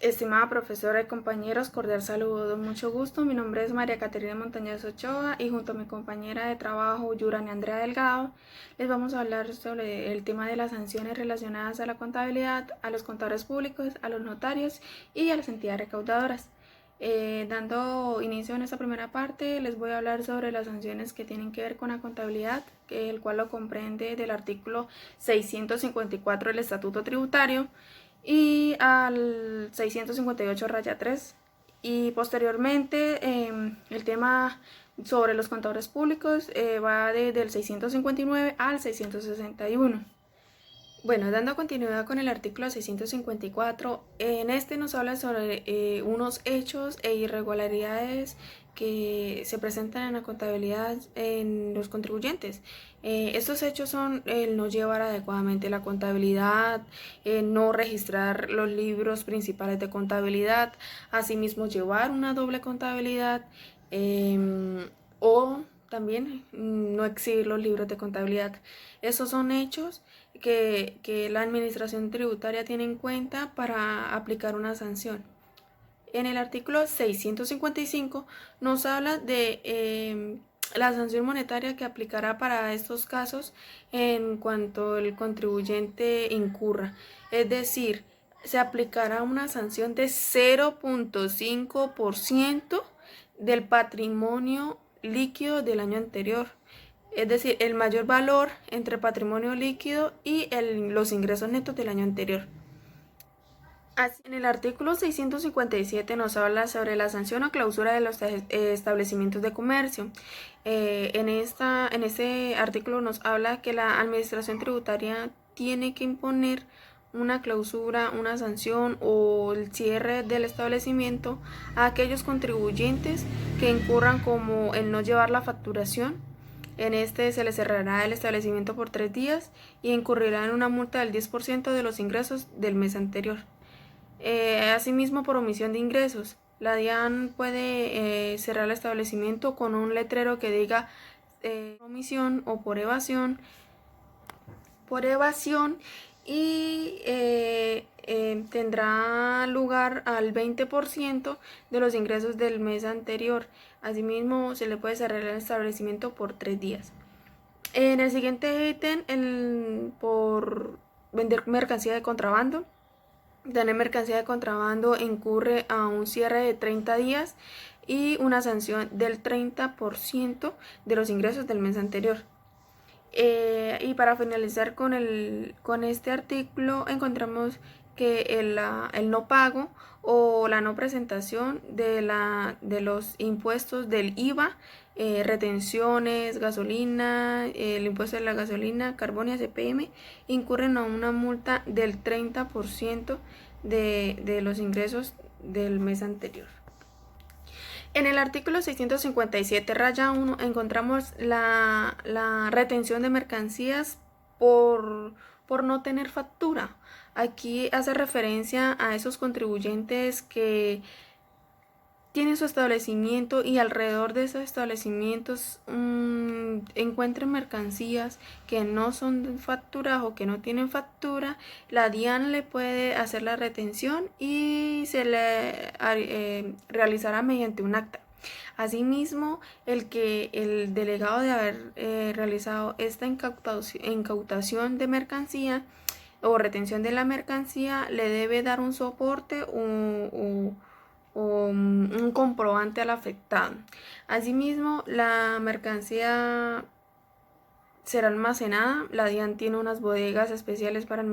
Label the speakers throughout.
Speaker 1: Estimada profesora y compañeros, cordial saludo, mucho gusto. Mi nombre es María Caterina Montañez Ochoa y junto a mi compañera de trabajo, Yurani Andrea Delgado, les vamos a hablar sobre el tema de las sanciones relacionadas a la contabilidad, a los contadores públicos, a los notarios y a las entidades recaudadoras. Dando inicio en esta primera parte, les voy a hablar sobre las sanciones que tienen que ver con la contabilidad, el cual lo comprende del artículo 654 del Estatuto Tributario y al 658-3, y posteriormente el tema sobre los contadores públicos va desde el 659 al 661. Bueno, dando continuidad con el artículo 654, en este nos habla sobre unos hechos e irregularidades que se presentan en la contabilidad en los contribuyentes. Estos hechos son el no llevar adecuadamente la contabilidad, no registrar los libros principales de contabilidad, asimismo llevar una doble contabilidad o también no exhibir los libros de contabilidad. Esos son hechos que la administración tributaria tiene en cuenta para aplicar una sanción. En el artículo 655 nos habla de la sanción monetaria que aplicará para estos casos en cuanto el contribuyente incurra. Es decir, se aplicará una sanción de 0.5% del patrimonio líquido del año anterior. Es decir, el mayor valor entre patrimonio líquido y los ingresos netos del año anterior. Así, en el artículo 657 nos habla sobre la sanción o clausura de los establecimientos de comercio. En este artículo nos habla que la administración tributaria tiene que imponer una clausura, una sanción o el cierre del establecimiento a aquellos contribuyentes que incurran como el no llevar la facturación. En este se le cerrará el establecimiento por 3 días y incurrirá en una multa del 10% de los ingresos del mes anterior. Asimismo, por omisión de ingresos, la DIAN puede cerrar el establecimiento con un letrero que diga omisión o por evasión y tendrá lugar al 20% de los ingresos del mes anterior. Asimismo, se le puede cerrar el establecimiento por 3 días. En el siguiente ítem, por vender mercancía de contrabando. Tener mercancía de contrabando incurre a un cierre de 30 días y una sanción del 30% de los ingresos del mes anterior. Y para finalizar con este artículo, encontramos que el no pago o la no presentación de los impuestos del IVA, retenciones, gasolina, el impuesto de la gasolina, carbón y ACPM, incurren a una multa del 30% de los ingresos del mes anterior. En el artículo 657-1 encontramos la retención de mercancías por no tener factura. Aquí hace referencia a esos contribuyentes que tienen su establecimiento y alrededor de esos establecimientos encuentren mercancías que no son facturadas o que no tienen factura. La DIAN le puede hacer la retención y se le realizará mediante un acta. Asimismo, el delegado de haber realizado esta incautación de mercancía o retención de la mercancía le debe dar un soporte o un comprobante al afectado. Asimismo, la mercancía será almacenada. La DIAN tiene unas bodegas especiales para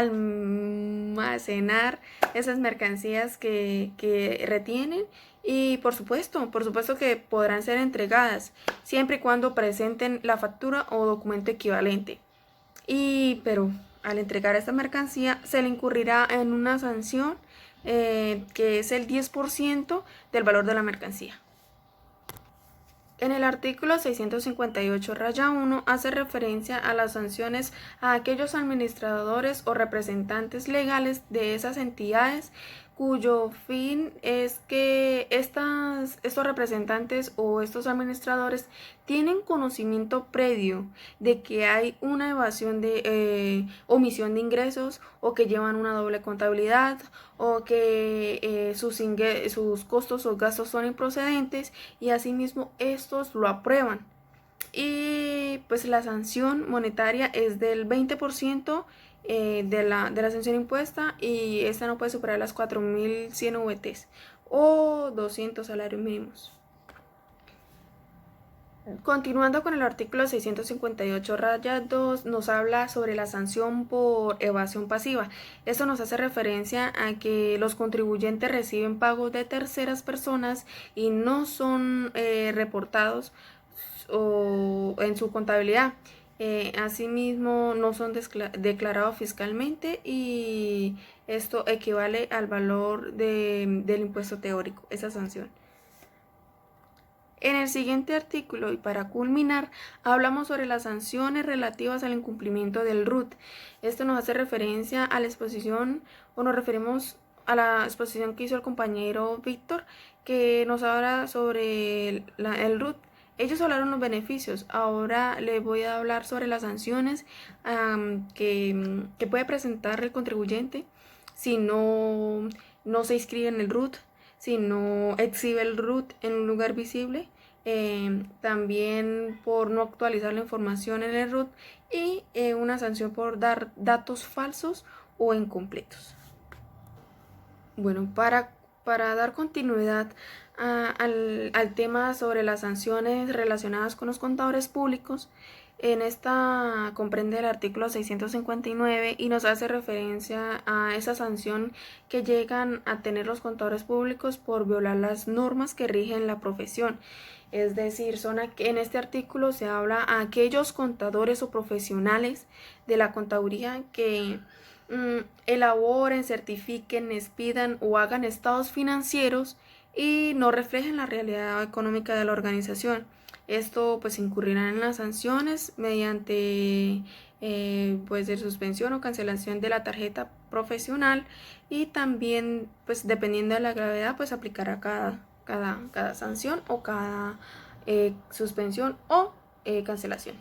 Speaker 1: almacenar esas mercancías que retienen, y por supuesto que podrán ser entregadas siempre y cuando presenten la factura o documento equivalente. Pero al entregar esta mercancía se le incurrirá en una sanción que es el 10% del valor de la mercancía. En el artículo 658-1 hace referencia a las sanciones a aquellos administradores o representantes legales de esas entidades cuyo fin es que estos representantes o estos administradores tienen conocimiento previo de que hay una evasión de omisión de ingresos, o que llevan una doble contabilidad, o que sus costos o gastos son improcedentes, y asimismo estos lo aprueban. Y pues la sanción monetaria es del 20% de la sanción impuesta, y esta no puede superar las 4.100 VTs o 200 salarios mínimos. Continuando con el artículo 658 raya 2, nos habla sobre la sanción por evasión pasiva. Esto nos hace referencia a que los contribuyentes reciben pagos de terceras personas y no son reportados o en su contabilidad. Asimismo, no son declarados fiscalmente, y esto equivale al valor del impuesto teórico, esa sanción. En el siguiente artículo, y para culminar, hablamos sobre las sanciones relativas al incumplimiento del RUT. Esto nos hace referencia a la exposición, o nos referimos a la exposición que hizo el compañero Víctor, que nos habla sobre el RUT. Ellos hablaron los beneficios. Ahora les voy a hablar sobre las sanciones que puede presentar el contribuyente si no se inscribe en el RUT, si no exhibe el RUT en un lugar visible, también por no actualizar la información en el RUT, y una sanción por dar datos falsos o incompletos. Bueno, para dar continuidad al tema sobre las sanciones relacionadas con los contadores públicos, en esta comprende el artículo 659 y nos hace referencia a esa sanción que llegan a tener los contadores públicos por violar las normas que rigen la profesión. Es decir, en este artículo se habla a aquellos contadores o profesionales de la contaduría que elaboren, certifiquen, expidan o hagan estados financieros y no reflejen la realidad económica de la organización. Esto pues incurrirá en las sanciones mediante pues de suspensión o cancelación de la tarjeta profesional, y también pues dependiendo de la gravedad pues aplicará cada sanción o cada suspensión o cancelación.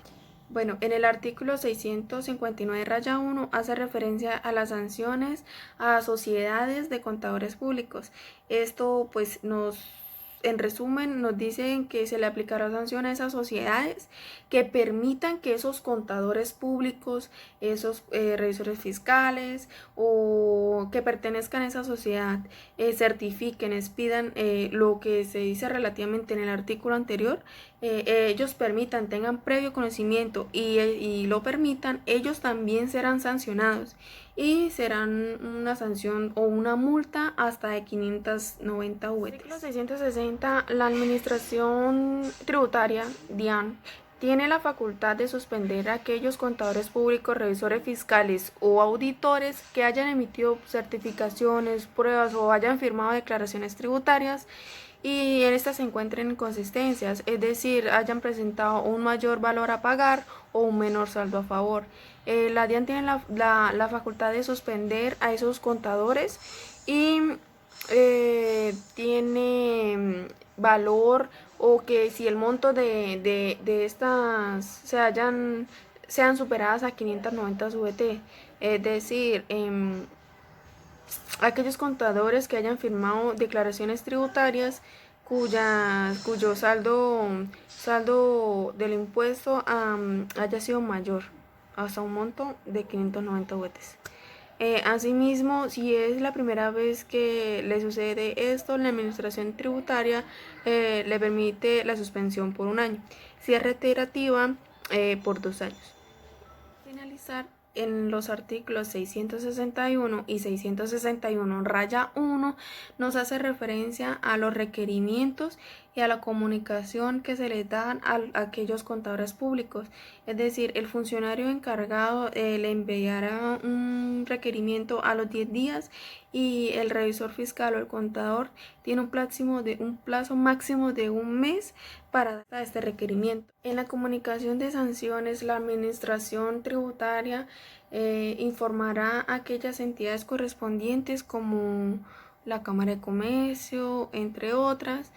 Speaker 1: Bueno, en el artículo 659 raya 1 hace referencia a las sanciones a sociedades de contadores públicos. Esto pues en resumen, nos dicen que se le aplicará sanción a esas sociedades que permitan que esos contadores públicos, esos revisores fiscales o que pertenezcan a esa sociedad, certifiquen, expidan lo que se dice relativamente en el artículo anterior, ellos permitan, tengan previo conocimiento y lo permitan, ellos también serán sancionados, y serán una sanción o una multa hasta de 590 VT. Artículo 660. La Administración Tributaria, DIAN, tiene la facultad de suspender a aquellos contadores públicos, revisores fiscales o auditores que hayan emitido certificaciones, pruebas o hayan firmado declaraciones tributarias y en estas se encuentren inconsistencias, es decir, hayan presentado un mayor valor a pagar o un menor saldo a favor. La DIAN tiene la facultad de suspender a esos contadores, y tiene valor, o que si el monto de estas sean superadas a 590 VT, es decir, aquellos contadores que hayan firmado declaraciones tributarias cuyo saldo del impuesto haya sido mayor hasta un monto de 590 VTs. Asimismo, si es la primera vez que le sucede esto, la Administración Tributaria le permite la suspensión por un año. Si es reiterativa, por 2 años. Finalizar, en los artículos 661 y 661 raya 1 nos hace referencia a los requerimientos y a la comunicación que se les dan a aquellos contadores públicos. Es decir, el funcionario encargado le enviará un requerimiento a los 10 días, y el revisor fiscal o el contador tiene un plazo máximo de un mes para dar este requerimiento. En la comunicación de sanciones, la Administración Tributaria informará a aquellas entidades correspondientes como la Cámara de Comercio, entre otras.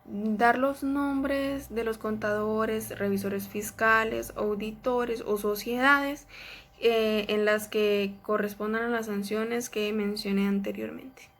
Speaker 1: Dar los nombres de los contadores, revisores fiscales, auditores o sociedades en las que correspondan a las sanciones que mencioné anteriormente.